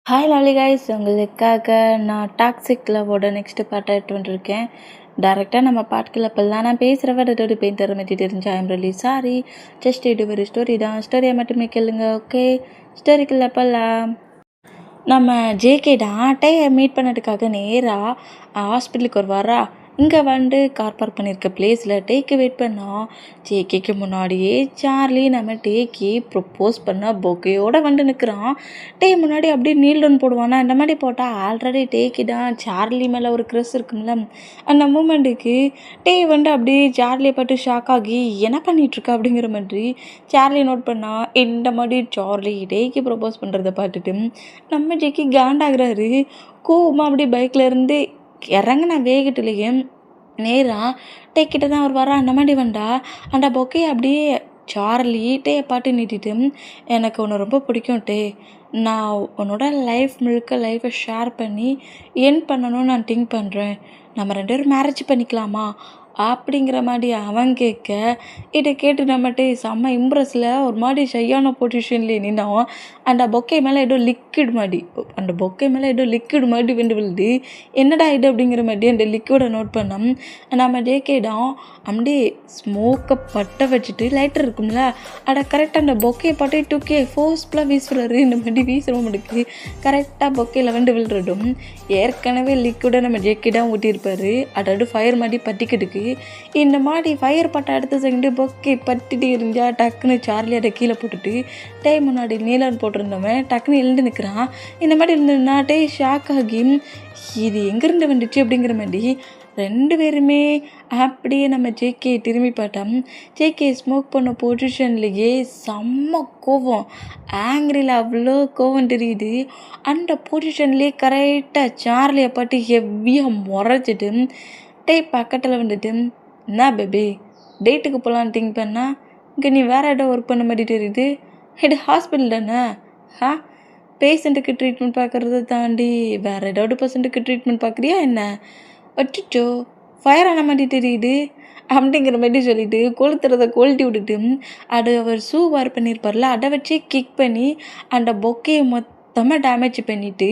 Hi lovely guys, உங்களுக்காக நான் toxic லவ்வோட next part எடுத்து வந்துருக்கேன். டேரெக்டாக நம்ம பாட்டுக்குள்ள போகலாம். நான் பேசுகிற வேறு பெயின் தர மாதிரி தெரிஞ்சு ஐம் ரியலி சாரி. ஜஸ்ட் இது ஒரு ஸ்டோரி தான், ஸ்டோரியை மட்டுமே கேளுங்க. ஓகே, ஸ்டோரிக்குள்ள போகலாம். நம்ம ஜேகே தான் டேயை மீட் பண்ணதுக்காக நேராக ஹாஸ்பிட்டலுக்கு வருவாரா. இங்கே வந்து கார் பார்க் பண்ணியிருக்க பிளேஸில் டேக்கு வெயிட் பண்ணோம். ஜேகேக்கு முன்னாடியே சார்லி நம்ம டேக்கு ப்ரொப்போஸ் பண்ண பொக்கையோடு வந்து நிற்கிறான். டே முன்னாடி அப்படியே நீல் டவுன் போடுவானா, இந்த மாதிரி போட்டால் ஆல்ரெடி டேக்கு தான் சார்லி மேலே ஒரு க்ரஸ் இருக்கும்ல. அந்த மூமெண்ட்டுக்கு டே வந்து அப்படியே சார்லியை பார்த்து ஷாக் ஆகி என்ன பண்ணிகிட்ருக்கா அப்படிங்கிற மாதிரி சார்லி நோட் பண்ணால் இந்த மாதிரி சார்லி டேக்கு ப்ரொப்போஸ் பண்ணுறதை பார்த்துட்டு நம்ம ஜேகே காண்டாகிறாரு. கோவமாக அப்படியே பைக்கில் இருந்து இறங்கின வேகத்துலேயே நேராக டேக்கிட்ட தான் அவர் வரா. அந்த மாதிரி வந்தா அந்த பொக்கையை அப்படியே சார்லி டேயை பாட்டு நீட்டிட்டு, எனக்கு உன்னை ரொம்ப பிடிக்கும் டே, நான் உன்னோட லைஃப் முழுக்க லைஃப்பை ஷேர் பண்ணி என் பண்ணணும்னு நான் திங்க் பண்ணுறேன், நம்ம 2 பேரும் மேரேஜ் பண்ணிக்கலாமா அப்படிங்கிற மாதிரி அவன் கேட்க, இதை கேட்டு நம்மகிட்ட செம்ம இம்ப்ரெஸில் ஒரு மாதிரி ஷையான பொசிஷன்லேயே நின்னோம். அந்த பொக்கை மேலே ஏதோ லிக்விட் மாதிரி வந்து விழுது. என்னடா இது அப்படிங்கிற மாதிரி அந்த லிக்விடை நோட் பண்ணோம். நம்ம ஜேகேடம் அப்படியே ஸ்மோக்கை பட்ட வச்சுட்டு லைட்டர் இருக்கும்ல, அதை கரெக்டாக அந்த பொக்கையை பட்டே தூக்கி ஃபோர்ஸ்ஃபுல்லாக வீசுறாரு. இந்த மாதிரி வீசுகிறவங்களுக்கு கரெக்டாக பொக்கையில் வந்து விழுறதும் ஏற்கனவே லிக்விடை நம்ம ஜேகேடம் ஊட்டியிருப்பார். அதாவது ஃபயர் மாதிரி பற்றிக்கிட்டுக்கு இந்த மாதிரி ஃபயர் பட்ட அடுத்த செகண்டு பொக்கை பற்றிட்டு இருந்தால் டக்குன்னு சார்லி அதை கீழே போட்டுட்டு டே முன்னாடி நீலன் போட்டிருந்தவன் டக்குன்னு எழுந்து நிற்கிறான். இந்த மாதிரி இருந்ததுன்னா டே ஷாக் ஆகி இது எங்கேருந்து வந்துச்சு அப்படிங்கிற மாதிரி 2 பேருமே அப்படியே நம்ம ஜேகே திரும்பி பார்த்தோம். ஜேகே ஸ்மோக் பண்ண பொசிஷன்லேயே செம்ம கோவம், ஆங்கிரியில் அவ்வளோ கோவம் தெரியுது. அந்த பொசிஷன்லேயே கரெக்டாக சார்லியை பாட்டு ஹெவியாக முறைச்சிட்டு டே பக்கத்தில் வந்துட்டு, என்ன பேபி டேட்டுக்கு போகலான்னு திங்க் பண்ணால் இங்கே நீ வேறு இடம் ஒர்க் பண்ண மாதிரி தெரியுது, இது ஹாஸ்பிட்டல் தானே, பேஷண்ட்டுக்கு ட்ரீட்மெண்ட் பார்க்குறத தாண்டி வேறு ஏதாவது பர்சண்ட்டுக்கு ட்ரீட்மெண்ட் பார்க்குறியா என்ன, வச்சுச்சோ ஃபயர் ஆன மாதிரி தெரியுது அப்படிங்கிற மாதிரி சொல்லிவிட்டு கொளுத்துறதை கொளுத்தி விட்டுட்டு அது அவர் ஷூ வேர் பண்ணியிருப்பார்ல, அதை வச்சு கிக் பண்ணி அந்த பொக்கையை மொத்தமாக டேமேஜ் பண்ணிவிட்டு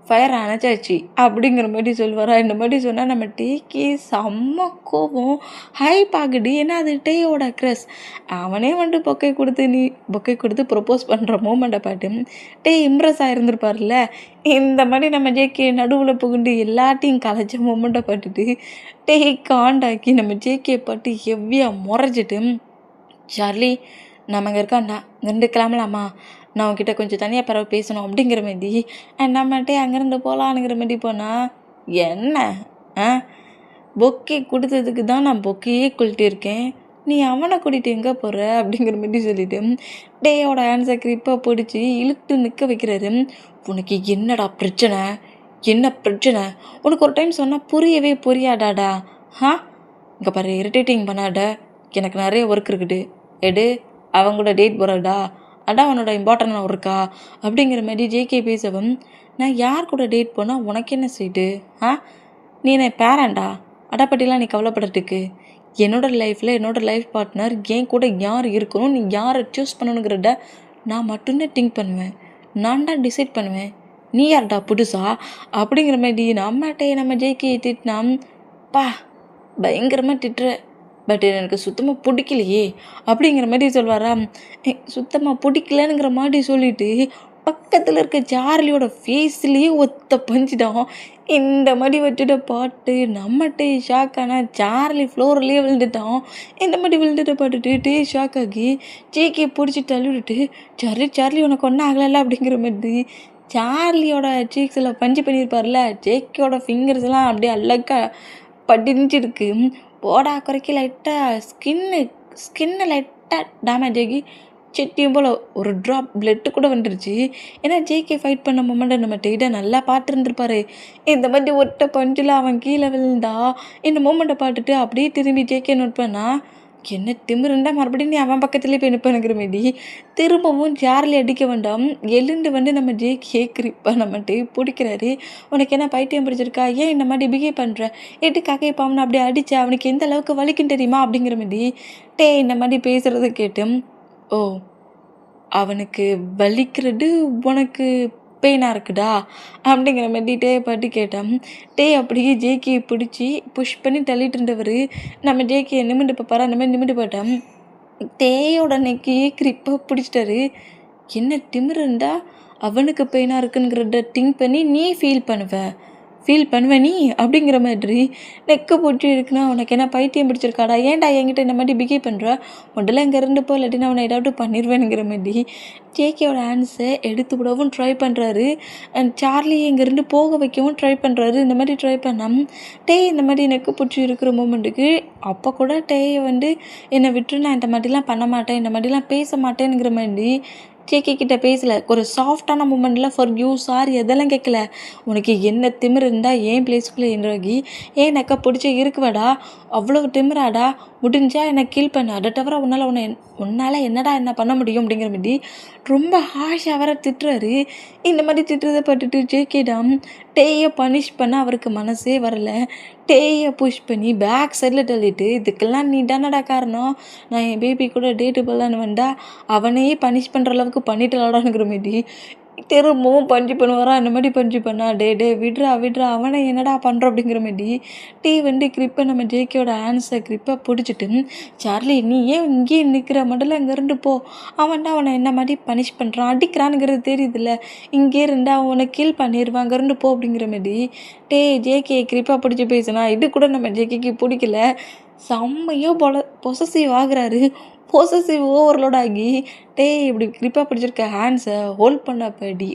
ஃபயர் அணைச்சாச்சு அப்படிங்கிற மாதிரி சொல்லுவாரா. இந்த மாதிரி சொன்னால் நம்ம டேக்கு செம்ம கோபம் ஹைப் ஆகுது. ஏன்னா அது டேயோட க்ரஸ். அவனே வந்துட்டு பொக்கை கொடுத்து ப்ரொப்போஸ் பண்ணுற மூமெண்ட்டை பாட்டு டே இம்ப்ரெஸ் ஆகிருந்துருப்பார்ல. இந்த மாதிரி நம்ம ஜேகே நடுவில் புகுண்டு எல்லாத்தையும் கலைச்ச மூமெண்ட்டை பார்த்துட்டு டே காண்டாக்கி நம்ம ஜேகே பாட்டு ஹெவியாக முறைச்சிட்டு, சார்லி நம்ம இங்கே இருக்காண்டா 2 கிளம்பலாமா, நான் உங்ககிட்ட கொஞ்சம் தனியாக பரவ பேசணும் அப்படிங்கிற மாதிரி நம்மகிட்டே அங்கேருந்து போகலான்னுங்கிற மாதிரி போனால், என்ன பொக்கே கொடுத்ததுக்கு தான் நான் பொக்கையே கொளுத்திருக்கேன், நீ அவனை கூட்டிகிட்டு எங்கே போகிற அப்படிங்கிற மாதிரி சொல்லிவிட்டு டேயோட ஆன்சர் கிரிப்பாக பிடிச்சி இழுத்து நிற்க வைக்கிறாரு. உனக்கு என்னடா பிரச்சனை, என்ன பிரச்சனை, உனக்கு ஒரு டைம் சொன்னால் புரியாடாடா, இங்கே பாரு இரிட்டேட்டிங் பண்ணாட, எனக்கு நிறைய ஒர்க் இருக்குது, அவங்க கூட டேட் போகிறாடா, அதான் உன்னோட இம்பார்ட்டன்ட் ஒர்க்கா அப்படிங்கிற மாதிரி ஜேகே பேசவும், நான் யார் கூட டேட் போனால் உனக்கு என்ன ஸ்வீட்டு, நீ என்ன பேரண்டா, அடாப்பட்டிலாம் நீ கவலைப்படுறதுக்கு, என்னோடய லைஃப் பார்ட்னர் என் கூட யார் இருக்கணும், நீ யாரை சூஸ் பண்ணணுங்கிறத நான் மட்டும்தான் திங்க் பண்ணுவேன், நான் தான் டிசைட் பண்ணுவேன், நீ யார்டா புதுசா அப்படிங்கிற மாதிரி நம்ம ஜேகே திட்டினா, பயங்கரமாக திட்டுற, பட் எனக்கு சுத்தமாக பிடிக்கலையே அப்படிங்கிற மாதிரி சொல்வாரா. சுத்தமாக பிடிக்கலனுங்கிற மாதிரி சொல்லிவிட்டு பக்கத்தில் இருக்க சார்லியோட ஃபேஸ்லேயே ஒத்த பஞ்சிட்டோம். இந்த மாதிரி வச்சுட்ட பாட்டு நம்மகிட்டே ஷாக் ஆனால் சார்லி ஃப்ளோர்லேயே விழுந்துட்டோம். இந்த மாதிரி விழுந்துட்ட பாட்டுட்டு டே ஷாக் ஆகி ஜேகே பிடிச்சி தள்ளிவிட்டு, சார்லி உனக்கு ஒன்றும் ஆகலை அப்படிங்கிற மாதிரி சார்லியோட சீக்ஸில் பஞ்சு பண்ணியிருப்பார்ல, ஜேகேயோட ஃபிங்கர்ஸ்லாம் அப்படியே அழகா படிஞ்சிருக்கு. போடா குறைக்கி லைட்டாக ஸ்கின்னு லைட்டாக டேமேஜ் ஆகி செட்டியும் போல் ஒரு ட்ராப் பிளட்டு கூட வந்துருச்சு. ஏன்னா ஜேகே ஃபைட் பண்ண மூமெண்ட்டை நம்ம டெய்டாக நல்லா பார்த்துருந்துருப்பாரு. இந்த மாதிரி ஒட்ட பஞ்சில் அவன் கீழே விழுந்தா இந்த மூமெண்ட்டை பார்த்துட்டு அப்படியே திரும்பி ஜேகே நோட் பண்ணா, என்ன திமிருந்தா மறுபடியும் நீ அவன் பக்கத்துலேயே போய் நிற்பானுங்கிற மாரி திரும்பவும் சார்லி அடிக்க வேண்டாம் எழுந்து வந்து நம்ம ஜேகே கிரிப்பா நம்மகிட்ட பிடிக்கிறாரு. உனக்கு என்ன பைத்தியம் பிடிச்சிருக்கா, ஏன் இந்த மாதிரி பிஹேவ் பண்ணுற, எட்டுக்காக இப்போ அவனை அப்படியே அடித்தா அவனுக்கு எந்த அளவுக்கு வலிக்கும் தெரியுமா அப்படிங்கிற மாதிரி இந்த மாதிரி பேசுகிறத கேட்டு, ஓ அவனுக்கு வலிக்கிறது உனக்கு பெயினாக இருக்குடா அப்படிங்கிற மாதிரி டேயை பாட்டு கேட்டேன். டே அப்படியே ஜேகேயை பிடிச்சி புஷ் பண்ணி தள்ளிட்டு இருந்தவர் நம்ம ஜேகே நிமிண்டு பார்ப்பாரா அந்த மாதிரி நிமிண்டு போட்டேன். டேயோட நெக்கி கிரிப்பாக பிடிச்சிட்டாரு. என்ன திமிரு இருந்தா அவனுக்கு பெயினாக இருக்குங்கிறத திங்க் பண்ணி நீ ஃபீல் பண்ணுவ நீ அப்படிங்கிற மாதிரி நெக்க போட்டு இருக்குன்னா உனக்கு என்ன பைத்தியம் பிடிச்சிருக்காடா, ஏன்டா என்கிட்ட இந்த மாதிரி பிஹேவ் பண்ணுற, முதல்ல இங்கே இருந்து போ இல்லாட்டினா அவனை ஏதாவது பண்ணிடுவேனுங்கிற மாதிரி ஜேகேயோட ஹேண்ட்ஸை எடுத்து விடவும் ட்ரை பண்ணுறாரு. அண்ட் சார்லி இங்கேருந்து போக வைக்கவும் ட்ரை பண்ணுறாரு. இந்த மாதிரி ட்ரை பண்ணால் டே இந்த மாதிரி நெக்க பிடிச்சி இருக்கிற மூமெண்ட்டுக்கு அப்போ கூட டேயை என்னை விட்டு நான் இந்த மாதிரிலாம் பண்ண மாட்டேன், இந்த மாதிரிலாம் பேச மாட்டேனுங்கிற மாதிரி ஜேகே கிட்ட பேசலை. ஒரு சாஃப்டான மூமெண்ட்டில் ஃபார் யூ சாரி அதெல்லாம் கேட்கல. உனக்கு என்ன திமிரு இருந்தால் ஏன் பிளேஸ்க்குள்ளே என்றாகி ஏன் நெக்கை பிடிச்சி இருக்குவாடா, அவ்வளோ திமிராடா, முடிஞ்சா என்னை கீல் பண்ண, அதை தவிர உன்னால் என்னடா என்ன பண்ண முடியும் அப்படிங்கிற மாதிரி ரொம்ப ஹாஷாக வர திட்டுறாரு. இந்த மாதிரி திட்டுறதை பட்டுட்டு ஜேகேடாம் டேயை பனிஷ் பண்ண அவருக்கு மனசே வரல. டேயை புஷ் பண்ணி பேக் சைடில் தள்ளிட்டு இதுக்கெல்லாம் நீ தானடா காரணம், நான் என் பேபி கூட டேட்டு போகலான்னு வந்தா அவனையே பனிஷ் பண்ணுற அளவுக்கு பண்ணிட்டு விளாடானுங்கிற மாதிரி திரும்பவும் பஞ்சு பண்ணுவாரா. அந்த மாதிரி பஞ்சு பண்ணா டே விட்றா அவனை என்னடா பண்ணுற அப்படிங்கிற மாதிரி டீ கிரிப்பை நம்ம ஜேகேயோட ஆன்ஸை கிரிப்பை பிடிச்சிட்டு சார்லி நீ ஏன் இங்கேயே நிற்கிற மட்டும் இங்கேருந்து போ, அவனை என்ன மாதிரி பனிஷ் பண்ணுறான் அடிக்கிறானுங்கிறது தெரியுதுல்ல, இங்கே இருந்தா அவனை கீல் பண்ணிடுவான் அங்கேருந்து போ அப்படிங்கிற மாதிரி ஜேகே கிரிப்பாக பிடிச்சி பேசினா இது கூட நம்ம ஜேகேக்கு பிடிக்கல. செம்மையாக பொசசிவ் ஆகுறாரு. பொசசிவ் ஓவர்லோட் ஆகி இப்படி கிரிப்பாக பிடிச்சிருக்க ஹேண்ட்ஸை ஹோல்ட் பண்ண படி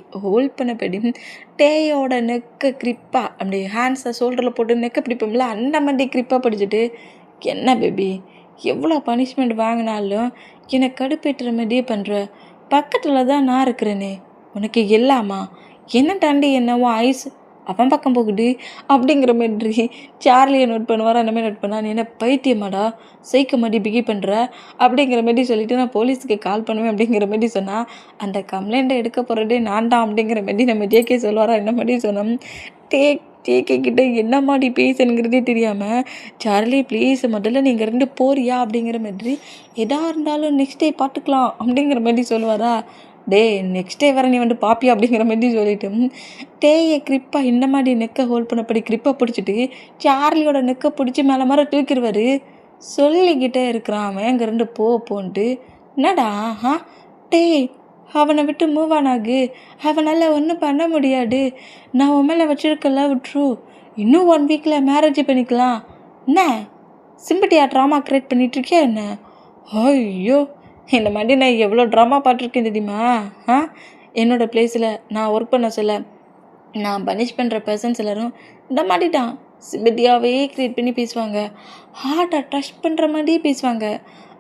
டேயோட நெக்கை கிரிப்பாக அப்படி ஹேண்ட்ஸை ஷோல்டரில் போட்டு நெக்கை பிடிப்போம்ல அந்த மாதிரி கிரிப்பாக பிடிச்சிட்டு என்ன பேபி எவ்வளோ பனிஷ்மெண்ட் வாங்கினாலும் என்னை கடுப்பேற்றுற மாதிரியே பண்ணுற, பக்கத்தில் தான் நான் இருக்கிறேனே உனக்கு எல்லாமா, என்ன தாண்டி என்னவோ ஐஸ் அவன் பக்கம் போகுது அப்படிங்கிற மாதிரி சார்லியை நோட் பண்ணுவார். அந்த மாதிரி நோட் பண்ணா நீ என்ன பைத்தியமாடா சைக்க மாதிரி பிகேவ் பண்ணுற அப்படிங்கிற மாதிரி சொல்லிவிட்டு நான் போலீஸுக்கு கால் பண்ணுவேன் அப்படிங்கிற மாதிரி சொன்னால் அந்த கம்ப்ளைண்ட்டை எடுக்க போகிறதே நான் தான் அப்படிங்கிற மாதிரி நம்ம ஜேகே சொல்லுவாரா. என்ன மாதிரி சொன்னோம் ஜேகே கிட்ட என்ன மாதிரி பேசுங்கிறதே தெரியாமல் சார்லி ப்ளீஸ் முதல்ல நீங்கள் இருந்து போறியா அப்படிங்கிற மாதிரி எதாக இருந்தாலும் நெக்ஸ்ட் டே பார்த்துக்கலாம் அப்படிங்கிற மாதிரி சொல்லுவாரா. நெக்ஸ்ட் டே வர நீ பாப்பியா அப்படிங்கிற மாதிரி சொல்லிட்டு டேயை கிரிப்பாக இந்த மாதிரி நெக்கை ஹோல்ட் பண்ணப்படி கிரிப்பாக பிடிச்சிட்டு சார்லியோட நெக்கை பிடிச்சி மேலே மாதிரி தூக்கிடுவார். சொல்லிக்கிட்டே இருக்கிறான் அவன் இங்கேருந்து போன்ட்டு. என்னடா அவனை விட்டு மூவ் ஆனாகு, அவனால் ஒன்றும் பண்ண முடியாது, நான் உன் மேலே வச்சுருக்கல விட்ரு, இன்னும் 1 வீக்கில் மேரேஜ் பண்ணிக்கலாம், என்ன சிம்பட்டியா ட்ராமா க்ரியேட் பண்ணிகிட்ருக்கியா என்ன, ஐயோ இந்த மாதிரி நான் எவ்வளோ ட்ராமா பார்த்துருக்கேன் தெரியுமா. என்னோடய ப்ளேஸில் நான் ஒர்க் பண்ண சொல்ல நான் பனிஷ் பண்ணுற பர்சன்ஸ் எல்லோரும் இந்த மாதிரி தான் சிம்பத்தியாகவே க்ரியேட் பண்ணி பேசுவாங்க, ஹார்ட்டை டச் பண்ணுற மாதிரியே பேசுவாங்க,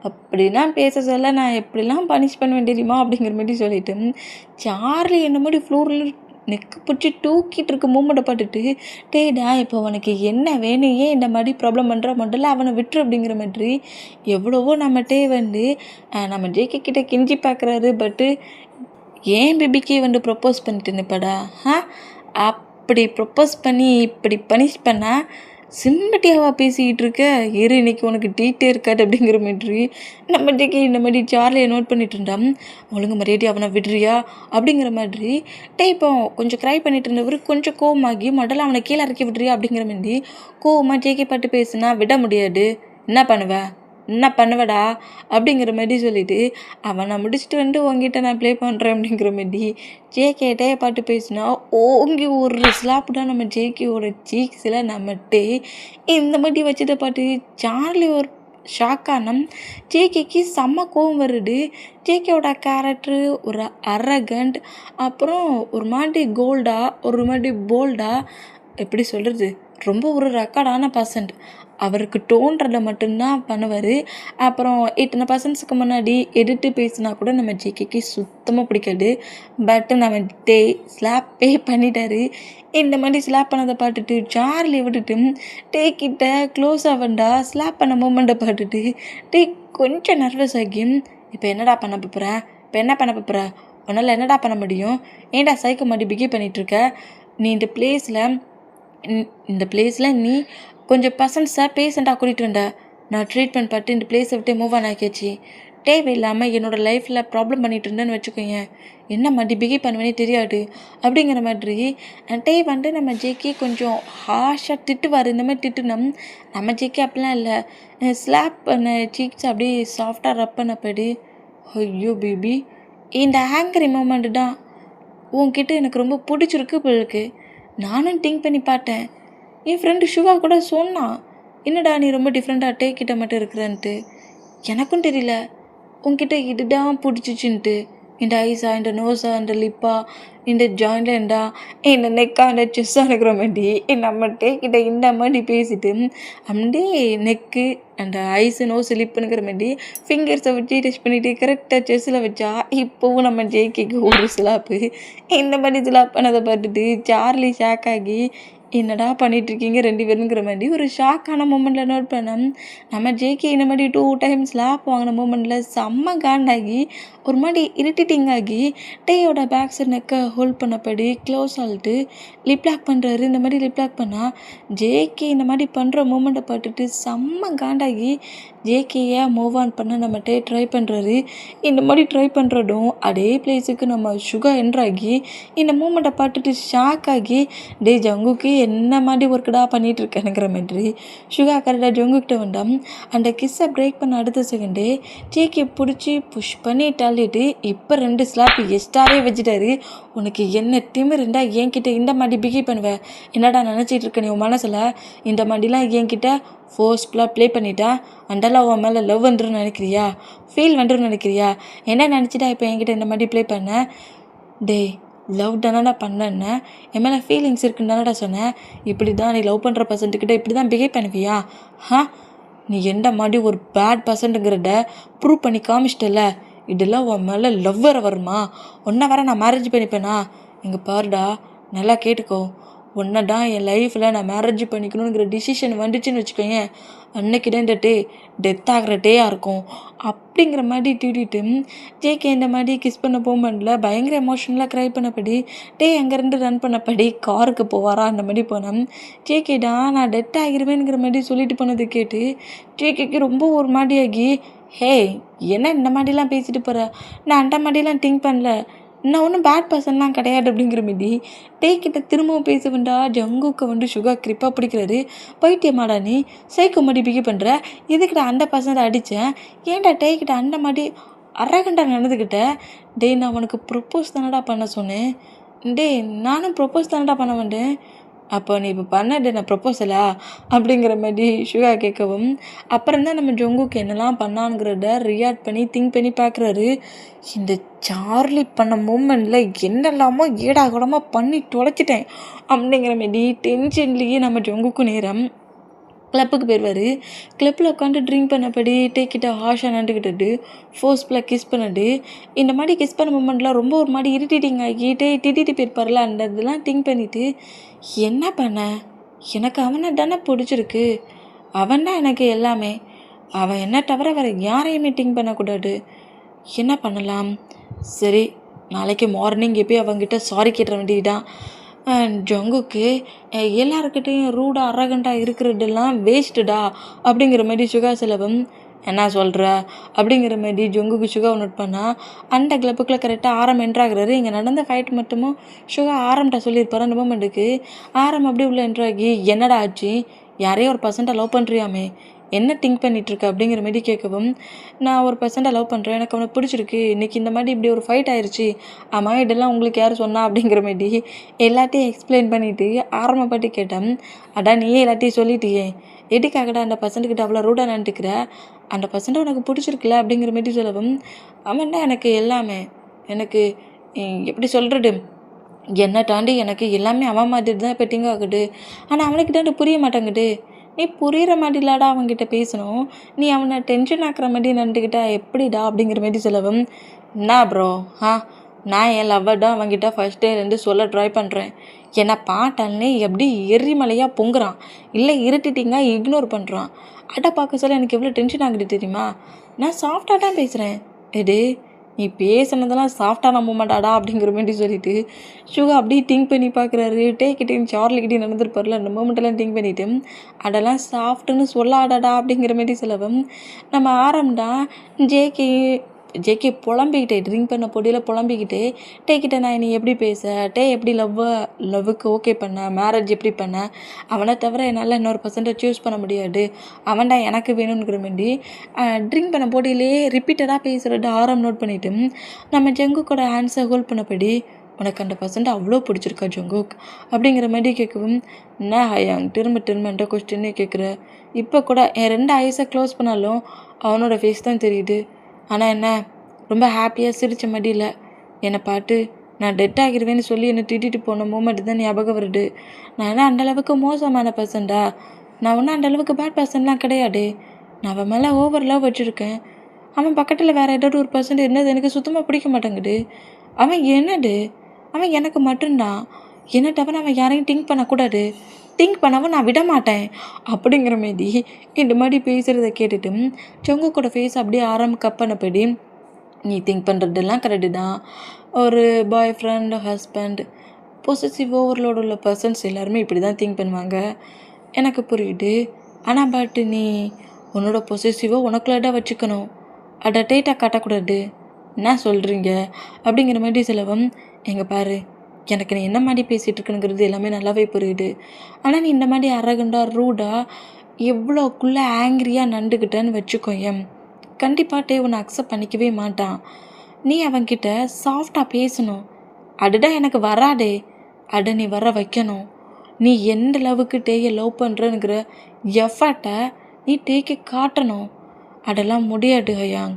அப்படிலாம் பேச சொல்ல நான் எப்படிலாம் பனிஷ் பண்ணுவேன் தெரியுமா அப்படிங்கிற மாதிரி சொல்லிவிட்டு சார்லி என்ன மாதிரி ஃப்ளோரில் நெக்கு பிடிச்சி தூக்கிட்டு இருக்க மூமெண்ட்டை பார்த்துட்டு டேடா இப்போ உனக்கு என்ன வேணும், ஏன் இந்த மாதிரி ப்ராப்ளம் பண்ணுற, முதல்ல அவனை விட்டுரு அப்படிங்கிற மாதிரி எவ்வளவோ நம்மகிட்டே நம்ம ஜேகே கிட்ட கெஞ்சி பார்க்குறாரு. பட்டு ஏன் பேபிக்கு ப்ரப்போஸ் பண்ணிட்டு நிப்படா, அப்படி ப்ரப்போஸ் பண்ணி இப்படி பனிஷ் பண்ணால் சிம்பட்டியாவா பேசிக்கிட்டு இருக்க, இன்னைக்கு உனக்கு டீட்டே இருக்காது அப்படிங்கிற மாதிரி நம்ம ஜேகே இந்த மாதிரி சார்லியை நோட் பண்ணிட்டு இருந்தான். ஒழுங்கு மரியாதை அவனை விடுறியா அப்படிங்கிற மாதிரி இப்போ கொஞ்சம் க்ரை பண்ணிட்டு இருந்தவர் கொஞ்சம் கோவமாகி முதல்ல அவனை கீழே இறக்கி விடுறியா அப்படிங்கிற மாதிரி கோவமாக ஜேகே பாட்டு பேசுனா விட முடியாது, என்ன பண்ணுவடா அப்படிங்கிற மாதிரி சொல்லிவிட்டு அவனை முடிச்சுட்டு உங்ககிட்ட நான் ப்ளே பண்ணுறேன் அப்படிங்கிற மாதிரி ஜேகேட்டே பாட்டு பேசினா ஓங்கி ஒரு ஸ்லாப்டா நம்ம ஜேகேவோட சீக்ஸில் நம்மட்டே இந்த மாதிரி வச்சதை பாட்டு சார்லி ஒரு ஷாக்கான ஜேகேக்கு செம்ம கோவம் வருது. ஜேகேவோட கேரக்டரு ஒரு அரகண்ட், அப்புறம் ஒரு மாதிரி ஒரு மாதிரி போல்டாக, எப்படி சொல்கிறது, ரொம்ப ஒரு ரெக்கார்டான பர்சன்ட், அவருக்கு தோன்றதை மட்டும்தான் பண்ணுவார். அப்புறம் இத்தனை பர்சன்ட்ஸுக்கு முன்னாடி எதிர்த்து பேசினா கூட நம்ம ஜேகேக்கு சுத்தமாக பிடிக்காது. பட்டு நம்ம ஸ்லாப்பே பண்ணிட்டாரு. இந்த மாதிரி ஸ்லாப் பண்ணதை பார்த்துட்டு சார்லி விட்டுட்டு கிட்ட க்ளோஸ் ஆகண்டா ஸ்லாப் பண்ண மூமெண்ட்டை பார்த்துட்டு கொஞ்சம் நர்வஸ் ஆகி இப்போ என்ன பண்ண போகிற உன்னால் என்னடா பண்ண முடியும், ஏன்டா சைக்கோ மாதிரி பிஹேவ் பண்ணிகிட்ருக்க, நீ இந்த பிளேஸில் நீ கொஞ்சம் பர்சன்ஸாக பேஷண்ட்டாக கூட்டிகிட்டு வந்த, நான் ட்ரீட்மெண்ட் பார்த்து இந்த பிளேஸை விட்டு மூவ் ஆன் ஆக்கியாச்சு, தேவையில்லாமல் என்னோடய லைஃப்பில் ப்ராப்ளம் பண்ணிட்டு இருந்தேன்னு வச்சுக்கோங்க, என்ன மாதிரி பிஹேவ் பண்ணுவேனே தெரியாது அப்படிங்கிற மாதிரி டே வந்துட்டு நம்ம ஜேகே கொஞ்சம் ஹார்ஷாக திட்டுவார். இந்த மாதிரி திட்டுனோம். நம்ம ஜேகே அப்படிலாம் இல்லை, ஸ்லாப் பண்ண சீக்ஸ் அப்படியே சாஃப்டாக ரப் பண்ணப்படி, ஐயோ பேபி இந்த ஆங்கரி மூமெண்ட்டு தான் உன்கிட்ட எனக்கு ரொம்ப பிடிச்சிருக்கு போலுக்கு. நானும் திங்க் பண்ணி பார்த்தேன். என் ஃப்ரெண்டு சிவா கூட சொன்னான், என்னடா நீ ரொம்ப டிஃப்ரெண்ட்டாக டேக்கிட்ட மட்டும் இருக்கிறன்ட்டு. எனக்கும் தெரியல உன்கிட்ட இதுதான் பிடிச்சிச்சின்ட்டு. இந்த ஐஸா, இந்த நோஸா, இந்த லிப்பா, இந்த ஜாயிண்ட்லேண்டா, இந்த நெக்கா, இந்த செஸ்ஸாக இருக்கிற மாதிரி நம்ம டேக்கிட்ட இந்த மாதிரி பேசிட்டு அப்படியே நெக்கு அந்த ஐஸு நோஸு லிப்புனுங்கிற மாதிரி ஃபிங்கர்ஸை வச்சு டச் பண்ணிவிட்டு கரெக்டாக செஸ்ஸில் வச்சா இப்போவும் நம்ம ஜேகேக்கு ஒரு ஸ்லாப்பு. இந்த மாதிரி ஸ்லாப் பண்ணதை பார்த்துட்டு சார்லி ஷாக் ஆகி என்னடா பண்ணிகிட்ருக்கீங்க 2 பேருங்கிற மாதிரி ஒரு ஷாக்கான மூமெண்ட்டில் நோட் பண்ணோம். நம்ம ஜேகே இந்த மாதிரி 2 டைம்ஸ் ஸ்லாப் வாங்கின மூமெண்ட்டில் செம்ம காண்டாகி ஒரு மாதிரி இரிட்டேட்டிங் ஆகி டேயோட பேக் சைட் நெக்கை ஹோல்ட் பண்ணப்படி க்ளோஸ் ஆகிட்டு லிப் லாக் பண்ணுறாரு. இந்த மாதிரி லிப் லாக் பண்ணால் ஜேகே இந்த மாதிரி பண்ணுற மூமெண்ட்டை பார்த்துட்டு செம்ம காண்டாகி ஜேகேயை மூவ் ஆன் பண்ண நம்ம டே ட்ரை பண்ணுறாரு. இந்த மாதிரி ட்ரை பண்ணுறதும் அதே பிளேஸுக்கு நம்ம சுகா என்ட்ராகி இந்த மூமெண்ட்டை பார்த்துட்டு ஷாக் ஆகி டே ஜங்குக்கு என்ன மாதிரி ஒர்க்குடா பண்ணிகிட்டு இருக்கேனுங்கிற மாதிரி சுகா கரெக்டாக ஜங்குக்கிட்ட வந்தோம். அந்த கிஸ்ஸை பிரேக் பண்ண அடுத்த செகண்டே ஜேகே பிடிச்சி புஷ் பண்ணி தள்ளிட்டு இப்போ 2 ஸ்லாப் எக்ஸ்ட்ராவே வச்சுட்டாரு. உனக்கு என்ன திமிரு இருந்தால் என்கிட்ட இந்த மாதிரி பிஹேவ் பண்ணுவேன், என்னடா நினச்சிட்டு இருக்க நீ உன் மனசில்? இந்த மாதிரிலாம் என்கிட்ட ஃபோர்ஸ்ஃபுல்லாக ப்ளே பண்ணிட்டா அண்டெல்லாம் உன் மேலே லவ் வந்துடும் நினைக்கிறியா, ஃபீல் வந்துடும் நினைக்கிறியா? என்ன நினச்சிட்டா இப்போ என்கிட்ட இந்த மாதிரி ப்ளே பண்ண? டே லவ் தானடா பண்ணேன்னு, என் மேலே ஃபீலிங்ஸ் இருக்குன்னு தானடா சொன்னேன். இப்படி தான் நீ லவ் பண்ணுற பர்சன்ட்டுக்கிட்ட இப்படி தான் பிஹேவ் பண்ணுவியா? நீ எந்த மாதிரி ஒரு பேட் பர்சன்ட்டுங்கிறத ப்ரூவ் பண்ணி காமிச்சிட்டல. இதெல்லாம் உன் மேலே லவ் வர வருமா? ஒன்றை வர நான் மேரேஜ் பண்ணிப்பேனா? இங்கே பாருடா, நல்லா கேட்டுக்கோ. ஒன்றை தான் என் லைஃப்பில் நான் மேரேஜ் பண்ணிக்கணுங்கிற டிசிஷன் வந்துச்சுன்னு வச்சுக்கோங்க, அன்னைக்கு தான் இந்த டெத் ஆகிற டேயாக இருக்கும் அப்படிங்கிற மாதிரி திட்டிட்டு ஜேகே இந்த மாதிரி கிஸ் பண்ண மூமெண்ட்டில் பயங்கர எமோஷனலாக க்ரை பண்ணப்படி அங்கேருந்து ரன் பண்ணப்படி காருக்கு போவாரா அந்த மாதிரி போனேன். ஜேகேடா நான் டெத் ஆகிருவேனுங்கிற மாதிரி சொல்லிட்டு போனது கேட்டு ஜேகேக்கு ரொம்ப ஒரு மாதிரி ஆகி, ஹே என்ன இந்த மாதிரிலாம் பேசிட்டு போகிற, நான் அந்த மாதிரிலாம் திங்க் பண்ணல, நான் ஒன்றும் பேட் பர்சன்லாம் கிடையாது அப்படிங்கிற மாரி கிட்ட திரும்பவும் பேச வேண்டா. ஜங்குக்கு வந்து சுகா கிரிப்பாக பிடிக்கிறாரு. பைத்தியமாடா நீ, சைக்கோ மாதிரி பிகே பண்ணுற, எதுக்கிட்ட அந்த பர்சன்ட் அடித்தேன், ஏன்டா கிட்ட அந்த மாதிரி அரகண்டா நடந்துக்கிட்ட? நான் உனக்கு ப்ரொப்போஸ் தானடா பண்ண சொன்னேன். நானும் ப்ரொப்போஸ் தானடா பண்ண வேண்டேன். அப்போ நீ இப்போ பண்ணது நான் ப்ரொப்போசலா அப்படிங்கிற மாதிரி சுகா கேட்கவும், அப்புறம் தான் நம்ம ஜங்குக்கு என்னெல்லாம் பண்ணான்ங்கிறத ரியாக்ட் பண்ணி திங்க் பண்ணி பார்க்குறாரு. இந்த சார்லி பண்ண மூமெண்ட்டில் என்னெல்லாமோ ஏடாகூடமாக பண்ணி தொலைச்சிட்டேன் அப்படிங்கிற மாதிரி டென்ஷன்லேயே நம்ம ஜங்குக்கு நேரம் கிளப்புக்கு போயிடுவார். கிளப்பில் உட்காந்து ட்ரிங்க் பண்ணப்படி கிட்ட ஹாஷாக நண்டுக்கிட்டு ஃபோர்ஸ்ஃபுல்லாக கிஸ் பண்ணிட்டு இந்த மாதிரி கிஸ் பண்ண மூமெண்ட்லாம் ரொம்ப ஒரு மாதிரி இரிட்டேட்டிங் ஆகிட்டே திட்டிட்டு போயிருப்பார்ல, அந்த இதெல்லாம் திங்க் பண்ணிவிட்டு என்ன பண்ண, எனக்கு அவனை தானே பிடிச்சிருக்கு, அவன் தான் எனக்கு எல்லாமே, அவன் என்ன தவிர வேறு யாரையுமே திங்க் பண்ணக்கூடாது, என்ன பண்ணலாம்? சரி நாளைக்கு மார்னிங் எப்போயும் அவங்ககிட்ட சாரி கேட்ட வேண்டியதுதான். ஜங்குக்கு எல்லாருக்கிட்டையும் ரூடாக அரகண்டாக இருக்கிறதெல்லாம் வேஸ்ட்டுடா அப்படிங்கிற மாதிரி சுகா செலவம் என்ன சொல்கிற அப்படிங்கிற மாதிரி ஜங்குக்கு சுகா நோட் பண்ணால் அந்த கிளப்புக்குள்ளே கரெக்டாக ஆரம் என்ட்ராகிறாரு. இங்கே நடந்த ஃபைட் மட்டுமும் சுகா ஆரம்கிட்ட சொல்லியிருப்பாரு. அந்த மூமெண்ட்டுக்கு ஆரம் அப்படியே உள்ள என்ட்ராகி, என்னடா ஆச்சு, யாரையோ ஒரு பர்சன்ட்டை லவ் பண்ணுறியாமே, என்ன திங்க் பண்ணிகிட்ருக்க அப்படிங்கிற மாதிரி கேட்கவும், நான் ஒரு பர்சன்ட்டை லவ் பண்ணுறேன், எனக்கு அவனை பிடிச்சிருக்கு, இன்றைக்கி இந்த மாதிரி இப்படி ஒரு ஃபைட் ஆயிடுச்சு, ஆமாம் இதெல்லாம் உங்களுக்கு யார் சொன்னா அப்படிங்கிற மாதிரி எல்லாத்தையும் எக்ஸ்பிளைன் பண்ணிவிட்டு ஆரம்பப்பட்டு கேட்டேன். அதான் நீயே எல்லாத்தையும் சொல்லிட்டியே, எதுக்காகடா அந்த பர்சன்ட்கிட்ட அவ்வளோ ரூடாக நின்றுக்கிற, அந்த பர்சன்ட்டை உனக்கு பிடிச்சிருக்குல்ல அப்படிங்கிற மாதிரி சொல்லவும், அவன் தான் எனக்கு எல்லாமே, எனக்கு எப்படி சொல்கிறது, என்னை தாண்டி எனக்கு எல்லாமே அவன் மாதிரி தான் பெட்டிங்க ஆகுது, ஆனால் அவனுக்கு தாண்டி புரிய மாட்டேங்குது, நீ புரிகிற மாதிரிலாடா அவன்கிட்ட பேசணும், நீ அவனை டென்ஷன் ஆக்குற மாதிரி நடந்துக்கிட்டா எப்படிடா அப்படிங்கிற மாதிரி சொல்லவும், என்ன ப்ரோ நான் என் லவ்வர் தான் அவன்கிட்ட ஃபஸ்ட் டேலேருந்து சொல்ல ட்ரை பண்ணுறேன், என்னை பாட்டாலே எப்படி எரிமலையாக பொங்குறான், இல்லை இருட்டிட்டிங்காக இக்னோர் பண்ணுறான், அட்டை பார்க்க சொல்ல எனக்கு எவ்வளோ டென்ஷன் ஆகுது தெரியுமா, நான் சாஃப்டாக தான் பேசுகிறேன், நீ பேசுனதெல்லாம் சாஃப்டாக நம்ப மாட்டாடா அப்படிங்கிற மாதிரி சொல்லிட்டு சுகா அப்படியே திங்க் பண்ணி பார்க்குறாரு. டேக்கிட்டேன்னு சார்லிக்கிட்டே நடந்திருப்பார்ல அந்த மூமெண்ட்டெல்லாம் திங்க் பண்ணிவிட்டு அதெல்லாம் சாஃப்ட்டுன்னு சொல்லாடடா அப்படிங்கிற மாதிரி சொல்லவும் நம்ம ஆரம்டா ஜேகே புலம்பிக்கிட்டே ட்ரிங்க் பண்ண பொடியில் புலம்பிக்கிட்டே டேக்கிட்ட நான் நீ எப்படி பேச எப்படி லவ்வுக்கு ஓகே பண்ண மேரேஜ் எப்படி பண்ண அவனை தவிர என்னால் இன்னொரு பர்சன்ட்டை சூஸ் பண்ண முடியாது அவன்டா எனக்கு வேணுங்கிற மாதிரி ட்ரிங்க் பண்ண போட்டியிலே ரிப்பீட்டடாக பேசுகிறத ஆரம் நோட் பண்ணிவிட்டு நம்ம ஜங்குக்கோட ஹேண்ட்ஸை ஹோல்ட் பண்ணபடி உனக்கு அந்த பர்சன்ட் அவ்வளோ பிடிச்சிருக்கா ஜங்குக் அப்படிங்கிற மாதிரி கேட்கவும் என்ன ஹயாங் திரும்ப கொஸ்டின்னே கேட்குற இப்போ கூட என் 2 ஐஸை க்ளோஸ் பண்ணாலும் அவனோட ஃபேஸ் தான் தெரியுது. ஆனால் என்ன ரொம்ப ஹாப்பியாக சிரித்த மடியில் என்னை பாட்டு நான் டெட் ஆகிடுவேன்னு சொல்லி என்னை திட்டிட்டு போன மூமெண்ட் தான் ஞாபகம் வருது. நான் என்ன அந்தளவுக்கு மோசமான பர்சன்டா? நான் ஒன்றும் அந்தளவுக்கு பேட் பர்சன்லாம் கிடையாது. நான் அவன் மேலே ஓவர் லவ் வச்சுருக்கேன். அவன் பக்கத்தில் வேறு ஏதாவது ஒரு பர்சன்ட் என்னது எனக்கு சுத்தமாக பிடிக்க மாட்டேங்குது. அவன் எனக்கு மட்டும்தான். என்ன தவிர அவன் யாரையும் திங்க் பண்ணக்கூடாது. திங்க் பண்ணவும் நான் விட மாட்டேன் அப்படிங்கிற மாரி இந்த மாதிரி பேசுகிறத கேட்டுட்டு ஜங்குக்கோட ஃபேஸ் அப்படியே கப் பண்ணபடி நீ திங்க் பண்ணுறதெல்லாம் கரெக்டு தான். ஒரு பாய் ஃப்ரெண்ட் ஹஸ்பண்ட் பொசசிவ் ஓவர்லோடு உள்ள பர்சன்ஸ் எல்லாருமே இப்படி தான் திங்க் பண்ணுவாங்க. எனக்கு புரியுது. ஆனால் நீ உன்னோட பொசசிவோ உனக்குள்ளே வச்சுக்கணும். டேட்டா காட்டக்கூடாது. என்ன சொல்கிறீங்க அப்படிங்கிற மாதிரி செலவம் எங்கே பாரு எனக்கு நீ என்ன மாதிரி பேசிகிட்டு இருக்குனுங்கிறது எல்லாமே நல்லாவே புரியுது. ஆனால் நீ இந்த மாதிரி அரகண்டாக ரூடாக எவ்வளோக்குள்ளே ஆங்க்ரியாக நண்டுக்கிட்டேன்னு வச்சுக்கோயேன் கண்டிப்பாக உன்னை அக்செப்ட் பண்ணிக்கவே மாட்டான். நீ அவன்கிட்ட சாஃப்டாக பேசணும். அதுதான் எனக்கு வராதே. நீ வர வைக்கணும். நீ எந்த லவ்வுக்கு டேயை லவ் பண்ணுறனுங்கிற எஃபர்ட்டை நீ டேக்கு காட்டணும். அதெல்லாம் முடியாது ஹயாங்.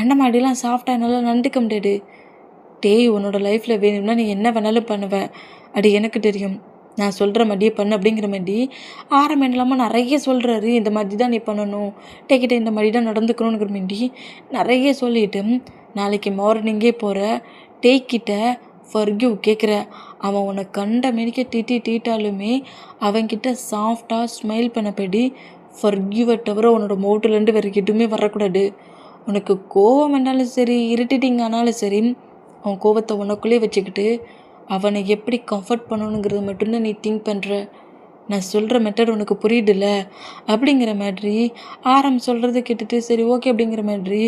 அந்த மாதிரிலாம் சாஃப்டாக என்னால் நண்டுக்க முடியாது. உன்னோட லைஃப்பில் வேணும்னா நீ என்ன வேணாலும் பண்ணுவேன். அது எனக்கு தெரியும். நான் சொல்கிற மாதிரியே பண்ணு அப்படிங்கிற மாதிரி இல்லாமல் நிறைய சொல்கிறாரு. இந்த மாதிரி தான் நீ பண்ணணும், டேக்கிட்ட இந்த மாதிரி தான் நடந்துக்கணுங்கிற மாதிரி நிறைய சொல்லிவிட்டு நாளைக்கு மார்னிங்கே போகிற டேக்கிட்ட ஃபர்கியூ கேட்குற. அவன் உன்னை கண்ட மேனிக்க தீட்டாலுமே அவன்கிட்ட சாஃப்டாக ஸ்மைல் பண்ணபடி ஃபர்கியூவை தவிர உன்னோட மோட்டிலேருந்து வேறு எதுவுமே வரக்கூடாது. உனக்கு கோவம் வேணாலும் சரி, இரிட்டேட்டிங் ஆனாலும் சரி, அவன் கோவத்தை உனக்குள்ளே வச்சுக்கிட்டு அவனை எப்படி கம்ஃபர்ட் பண்ணணுங்கிறது மட்டும்தான் நீ திங்க் பண்ணுற. நான் சொல்கிற மெத்தட் உனக்கு புரியுதுல்ல அப்படிங்கிற மாதிரி சொல்கிறது கேட்டுட்டு சரி ஓகே அப்படிங்கிற மாதிரி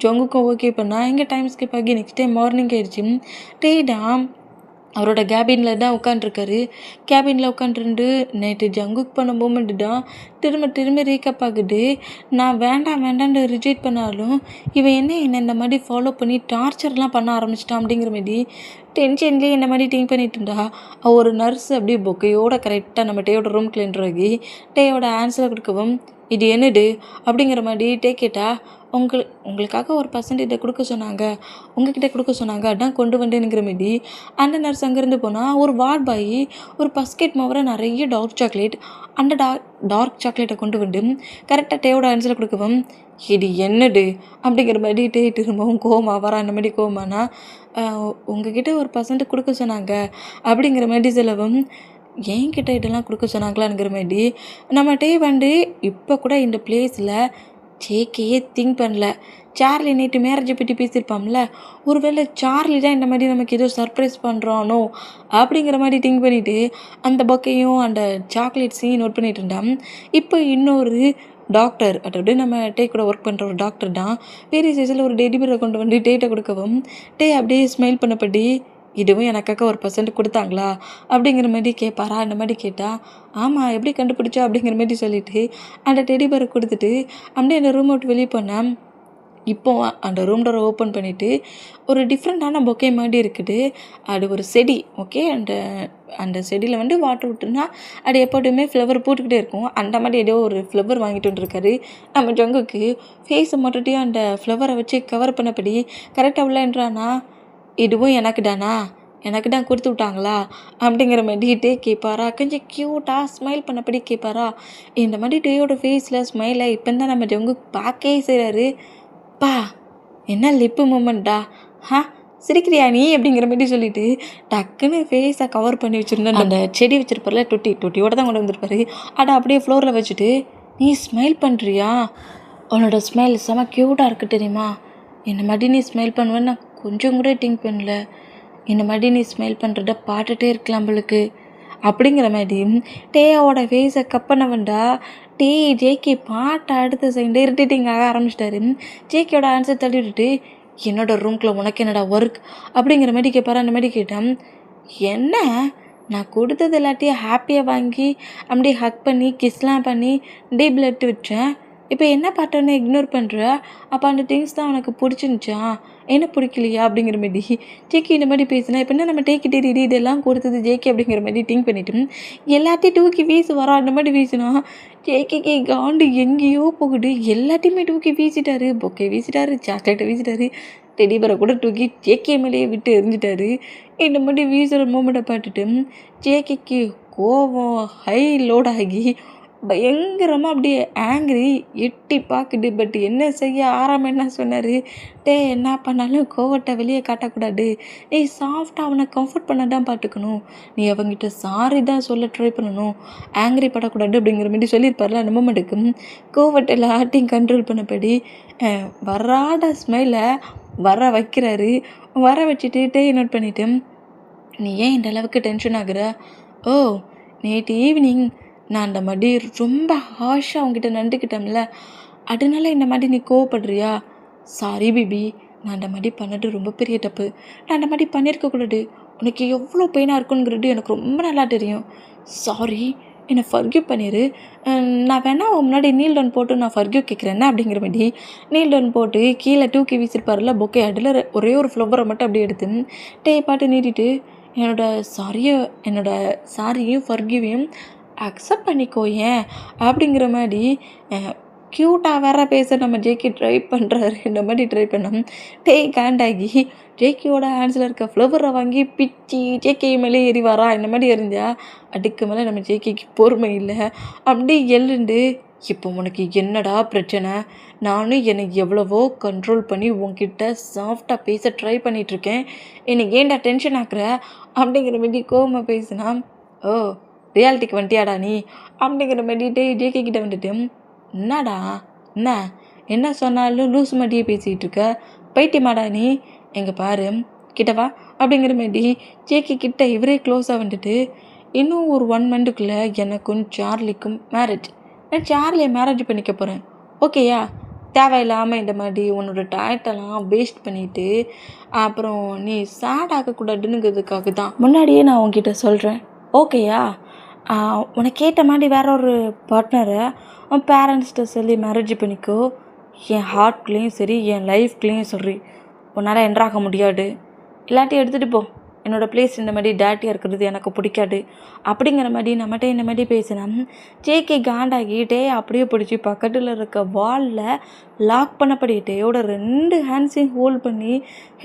ஜங்குக்கும் ஓகே பண்ணால் எங்கே டைம் ஸ்கிப் ஆகி நெக்ஸ்ட் டைம் மார்னிங் ஆயிடுச்சு. டேடா அவரோட கேபினில் தான் உட்காண்ட்ருக்காரு. கேபினில் உட்காண்ட்ருந்து நேற்று ஜங்குக் பண்ண மூமெண்ட்டு தான் திரும்ப ரீக்கப் ஆகுது. நான் வேண்டான்னு ரிஜெக்ட் பண்ணாலும் இவன் என்னை இந்த மாதிரி ஃபாலோ பண்ணி டார்ச்சர்லாம் பண்ண ஆரம்பிச்சிட்டான் அப்படிங்கிற மாதிரி டென்ஷன்லேயே இந்த மாதிரி திங்க் பண்ணிட்டு இருந்தா ஒரு நர்ஸ் அப்படியே பொக்கையோட கரெக்டாக நம்ம டேயோட ரூம் கிளீனர் ஆகி டேயோட ஆன்சரை கொடுக்கவும் இது என்னது அப்படிங்கிற மாதிரி கேட்டால் உங்களுக்காக ஒரு இதை கொடுக்க சொன்னாங்க, உங்ககிட்ட கொடுக்க சொன்னாங்க, அதான் கொண்டு வந்தேனுங்கிற மாரி அந்த நர்ஸ் அங்கேருந்து போனால் ஒரு வார்ட் பாய் ஒரு பஸ்கெட் மாவரை நிறைய டார்க் சாக்லேட் அந்த டார்க் சாக்லேட்டை கொண்டு வந்து கரெக்டாக டேயோட ஆன்சரை கொடுக்கவும் இது என்னது அப்படிங்கிற மாதிரி திரும்பவும் கோவமா வரா. அந்த மாதிரி கோவமானா உங்ககிட்ட ஒரு கொடுக்க சொன்னாங்க அப்படிங்கிற மாதிரி செலவும் என்கிட்ட இதெல்லாம் கொடுக்க சொன்னாங்களாங்கிற மாதிரி நம்ம வந்து இப்போ கூட இந்த பிளேஸில் ஜேகேயே திங்க் பண்ணல. சார்லி நேற்று மேரேஜை பற்றி பேசியிருப்பாம்ல, ஒருவேளை சார்லி தான் இந்த மாதிரி நமக்கு ஏதோ சர்ப்ரைஸ் பண்ணுறானோ அப்படிங்கிற மாதிரி திங்க் பண்ணிவிட்டு அந்த பக்கையும் அந்த சாக்லேட்ஸையும் நோட் பண்ணிகிட்டு இருந்தான். இப்போ இன்னொரு டாக்டர், அதாவது நம்ம கூட ஒர்க் பண்ணுற ஒரு டாக்டர் தான் வேறு சைஸில் ஒரு டெலிவரியை கொண்டு வந்து டேட்டை கொடுக்கவும் அப்படியே ஸ்மைல் பண்ணப்படி இதுவும் எனக்காக ஒரு கொடுத்தாங்களா அப்படிங்கிற மாதிரி கேட்பாரா. அந்த மாதிரி கேட்டால் ஆமாம் எப்படி கண்டுபிடிச்சா அப்படிங்கிற மாதிரி சொல்லிவிட்டு அந்த டெடிபரை கொடுத்துட்டு அப்படியே அந்த ரூம் விட்டு வெளியே போனேன். இப்போ அந்த ரூம் டோரை ஓப்பன் பண்ணிவிட்டு ஒரு டிஃப்ரெண்ட்டான பொக்கே மாதிரி இருக்குது. அது ஒரு செடி. ஓகே, அந்த செடியில் வந்து வாட்டர் விட்டுருந்தா அது எப்போதுமே ஃப்ளவர் போட்டுக்கிட்டே இருக்கும். அந்த மாதிரி ஏதோ ஒரு ஃப்ளவர் வாங்கிட்டு வந்துருக்காரு நம்ம ஜங்குக்கு. ஃபேஸை மட்டும் அந்த ஃப்ளவரை வச்சு கவர் பண்ணபடி கரெக்டாக உள்ளன்றானா இதுவும் எனக்கு தான் கொடுத்து விட்டாங்களா அப்படிங்கிற மாதிரி கேட்பாரா. கொஞ்சம் க்யூட்டாக ஸ்மைல் பண்ணபடி கேட்பாரா. இந்த மாதிரி டேயோட ஃபேஸில் ஸ்மைலை இப்போ தான் நம்ம ஜங்கு பார்க்கவே செய்கிறாரு. பா என்ன லிப்பு மூமெண்ட்டா, சிரிக்கிறியா நீ அப்படிங்கிற மாதிரி சொல்லிட்டு டக்குன்னு ஃபேஸை கவர் பண்ணி வச்சுருந்தேன். அந்த செடி வச்சுருப்பார்ல தொட்டியோடு தான் கொண்டு வந்திருப்பாரு. அப்படியே ஃப்ளோரில் வச்சுட்டு நீ ஸ்மைல் பண்ணுறியா, உன்னோட ஸ்மைல் செம க்யூட்டாக இருக்குது தெரியுமா, இந்த மாதிரி நீ ஸ்மைல் பண்ணுவேன்னு நான் கொஞ்சம் கூட திங்க் பண்ணல. இந்த மாதிரி நீ ஸ்மைல் பண்ணுறத பார்த்துட்டே இருக்கலாம் போலுக்கு அப்படிங்கிற மாதிரி டேயோட ஃபேஸை கப்பனவன்டா. ஜேகே பாட்டை அடுத்த செகண்டே இரிட்டேட்டிங் ஆக ஆரம்பிச்சிட்டாரு. ஜேகேயோட ஆன்சர் தள்ளி விட்டுட்டு, என்னோட ரூம்குள்ளே உனக்கு என்னடா ஒர்க் அப்படிங்கிற மாதிரி கேட்பாரு. அந்த மாதிரி கேட்டேன். என்ன நான் கொடுத்தது எல்லாத்தையும் ஹாப்பியாக வாங்கி அப்படியே ஹக் பண்ணி கிஸ்லாம் பண்ணி டீப்பில் எடுத்து வச்சேன். இப்போ என்ன பாட்டோன்னு இக்னோர் பண்ணுற? அப்போ அந்த திங்ஸ் தான் உனக்கு பிடிச்சிருந்துச்சா? என்ன பிடிக்கலையா அப்படிங்கிற மாதிரி ஜேகே இந்த மாதிரி பேசினா இப்போ என்ன நம்ம டேக்கிட்டே இதெல்லாம் கொடுத்தது ஜேகே அப்படிங்கிற மாதிரி திங்க் பண்ணிவிட்டு எல்லாத்தையும் தூக்கி வீசு வரோம். அந்த மாதிரி வீசினா ஜேகேக்கு காண்டு எங்கேயோ போகுது. எல்லாத்தையுமே தூக்கி வீசிட்டாரு. பொக்கை வீசிட்டாரு, சாக்லேட்டை வீசிட்டாரு, டெடிபரை கூட தூக்கி ஜேகே மேலேயே விட்டு எரிஞ்சிட்டாரு. இந்த மாதிரி வீசுகிற மூமெண்ட்டை பார்த்துட்டு ஜேகேக்கு கோவம் ஹை லோட் ஆகி பயங்கரமாக அப்படியே ஆங்க்ரி எட்டி பார்க்குது. பட் என்ன செய்ய ஆறாம என்ன சொன்னார், என்ன பண்ணாலும் கோவத்தை வெளியே காட்டக்கூடாது. நீ சாஃப்டாக அவனை கம்ஃபர்ட் பண்ண தான் பார்த்துக்கணும். நீ அவங்ககிட்ட சாரி தான் சொல்ல ட்ரை பண்ணணும், ஆங்க்ரி படக்கூடாது அப்படிங்கிற மாதிரி சொல்லியிருப்பார்ல. அந்த மூமெண்ட்டுக்கு கோவத்தை எல்லாத்தையும் கண்ட்ரோல் பண்ணபடி வராத ஸ்மைலை வர வைக்கிறாரு. வர வச்சுட்டு நோட் பண்ணிவிட்டு, நீ ஏன் இந்த அளவுக்கு டென்ஷன் ஆகுற? ஓ, நேற்று ஈவினிங் நான் அந்த மாதிரி ரொம்ப ஹாஷாக அவங்ககிட்ட நண்டுக்கிட்டோம்ல, அதனால இந்த மாதிரி நீ கோவப்படுறியா? சாரி பேபி, நான் அந்த மாதிரி பண்ணது ரொம்ப பெரிய தப்பு. நான் அந்த மாதிரி பண்ணியிருக்கக்கூடாது. உனக்கு எவ்வளோ பெயினாக இருக்குங்கிறது எனக்கு ரொம்ப நல்லா தெரியும். சாரி, என்னை ஃபர்கிவ் பண்ணிடு. நான் வேணா முன்னாடி நீல் டவுன் போட்டு நான் ஃபர்கிவ் கேட்குறேன்னா அப்படிங்கிற மாதிரி நீல் டவுன் போட்டு கீழே தூக்கி வீசிருப்பார்ல பொக்கே. அதில் ஒரே ஒரு ஃப்ளவரை மட்டும் அப்படியே எடுத்து பாட்டு நீட்டிட்டு, என்னோட சாரியும் ஃபர்கிவையும் அக்செப்ட் பண்ணிக்கோ ஏன் அப்படிங்கிற மாதிரி க்யூட்டாக வேற பேச நம்ம ஜேகே ட்ரை பண்ணுறாரு. இந்த மாதிரி ட்ரை பண்ணோம். காண்டாகி ஜேகேயோட ஹேண்ட்ஸில் இருக்க ஃப்ளவரை வாங்கி பிச்சு ஜேகே மேலே எறிவாரா. இந்த மாதிரி எரிஞ்சா அதுக்கு மேலே நம்ம ஜேகேக்கு பொறுமை இல்லை. அப்படியே எழுந்து, இப்போ உனக்கு என்னடா பிரச்சனை? நானும் என்னை எவ்வளவோ கண்ட்ரோல் பண்ணி உன்கிட்ட சாஃப்டாக பேச ட்ரை பண்ணிகிட்ருக்கேன். எனக்கு ஏன்டா டென்ஷன் ஆக்குற அப்படிங்கிற மாதிரி கோவமாக பேசினா, ஓ ரியாலிட்டிக்கு வந்துட்டியாடா நீ அப்படிங்கிற மாதிரி ஜேகே கிட்ட வந்துட்டு, என்னடா என்ன சொன்னாலும் லூஸ் மாதிரியே பேசிகிட்டு இருக்க, பைத்தியமாடா நீ, எங்கே பாரு கிட்டவா அப்படிங்கிற மாதிரி ஜேகே கிட்ட இவரே க்ளோஸாக வந்துட்டு, இன்னும் ஒரு 1 மந்த்துக்குள்ளே எனக்கும் சார்லிக்கும் மேரேஜ். நான் சார்லியை மேரேஜ் பண்ணிக்க போகிறேன், ஓகேயா? தேவையில்லாமல் இந்த மாதிரி உன்னோட டயட்டெல்லாம் வேஸ்ட் பண்ணிவிட்டு அப்புறம் நீ சேட் ஆகக்கூடாதுங்கிறதுக்காக தான் முன்னாடியே நான் உங்ககிட்ட சொல்கிறேன், ஓகேயா? உனக்கு ஏற்ற மாதிரி வேற ஒரு பார்ட்னரை உன் பேரண்ட்ஸ்கிட்ட சொல்லி மேரேஜ் பண்ணிக்கோ. என் ஹார்ட்லேயும் சரி என் லைஃப்லேயும் சரி உன்னால் என்ட்ராக முடியாது. எல்லாத்தையும் எடுத்துகிட்டு போ, என்னோடய ப்ளேஸ் இந்த மாதிரி டேட்டியாக இருக்கிறது எனக்கு பிடிக்காது அப்படிங்கிற மாதிரி நம்மகிட்ட இந்த மாதிரி பேசினா ஜேகே காண்டாகிட்டே அப்படியே பிடிச்சி பக்கத்தில் இருக்க வாலில் லாக் பண்ணப்படி டேயோட 2 ஹேண்ட்ஸையும் ஹோல்ட் பண்ணி